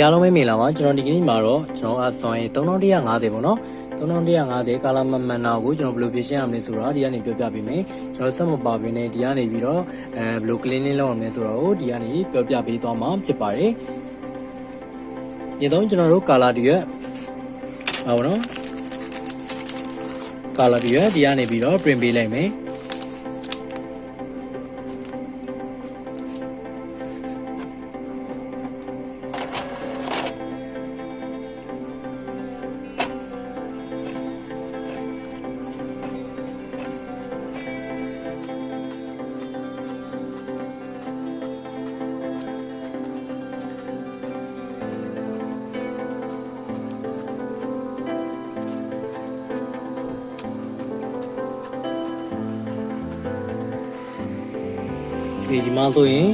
အားလုံးပဲမင်္ဂလာပါကျွန်တော်ဒီကနေ့မှာတော့ကျွန်တော်Epson L3150ပေါ့နော်3150ကာလာမှန်တာကိုကျွန်တော်ဘယ်လိုပြင်ရှင်းရမလဲဆိုတော့ဒီကနေပြောပြပေးမယ်ကျွန်တော်ဆက်မပါဘင်းနဲ့ဒီကနေပြီးတော့ဘယ်လို cleaning လုပ်ရမလဲဆိုတော့ဒီကနေပြောပြပေးသွားမှာဖြစ်ပါတယ်ဒီတော့ကျွန်တော်တို့ကာလာတွေရဲ့ဟုတ်နော်ကာလာတွေရဲ့ဒီကနေပြီးတော့ print ပေးလိုက်မယ်ဒီမှာဆိုရင်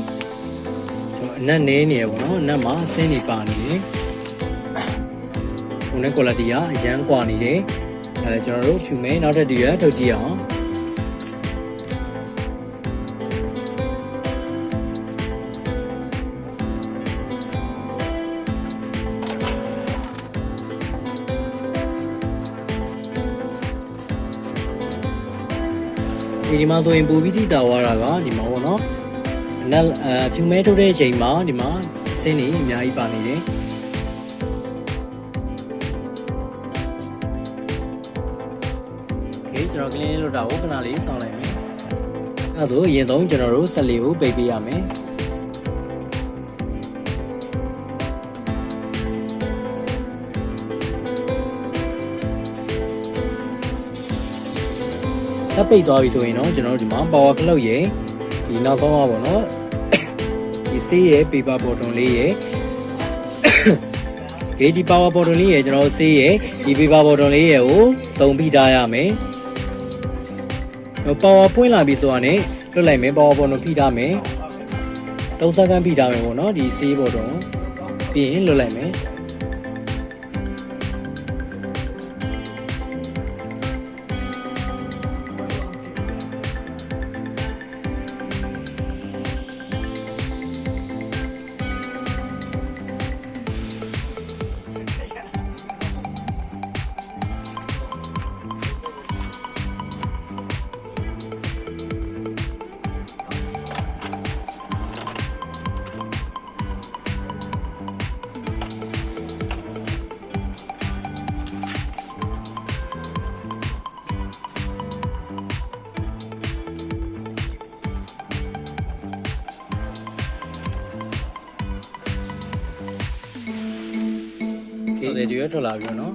ကျွန်တော်အနက်နေနေရပေါ့နော်အနက်မှာအဆင်းနေပါနေတယ်ဟိုနဲ့ quality ကအရန်ကွာနေတယ်အဲကျွန်တော်တို့ဖြူမယ်နောက်ထပ်ဒီရထုတ်ကြည့်အောင်ဒီမှာဆိုရင်ပူပြီးတိတာဝါတာကဒီမှာပေါ့နော်အနက်ဖြူမဲထုတ်တဲ့အချိန်မှာဒီမှာအဆင်းနေအများကြီးပါနေတယ်โอเคကျွန်တော် clean လုပ်တာကိုခဏလေးစောင့်လိုက်မယ်အဲဒါဆိုအရင်ဆုံးကျွန်တော်တို့ဆက်လေးကိုပိတ်ပေးရမယ်ဆက်ပိတ်သွားပြီဆိုရင်တော့ကျွန်တော်တို့ဒီမှာ power plug ရဲ့ဒီနောက်ဆုံးပါပေါ့နော်ဒီဆေးရဲ့ paper bottle လေးရဲ့ဒီ power bottle လေးရဲ့ကျွန်တော်ဆေးရဲ့ဒီ paper bottle လေးရဲ့ကိုစုံဖိထားရမယ်။ power ပွင့်လာပြီဆိုတာနဲ့လွတ်လိုက်မယ် power bottle ဖိထားမယ်3စက္ကန့်ဖိထားမယ်ပေါ့နော်ဒီဆေး bottle ပြီးရင်လွတ်လိုက်မယ်ဒီရွက်ထွက်လာပြီနော်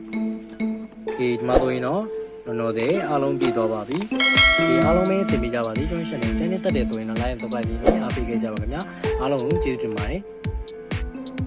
โอเคဒီမှာဆိုရင်တော့နော်စေအားလုံးပြည့်သွားပါပြီဒီအားလုံးပဲဆင်ပေးကြပါသည်ကျွန်တော် channel ကိုတက်တယ်ဆိုရင်တော့ like and subscribe လေးနဲ့အားပေးခဲ့ကြပါခင်ဗျာအားလုံးကိုကျေးဇူးတင်ပါတယ်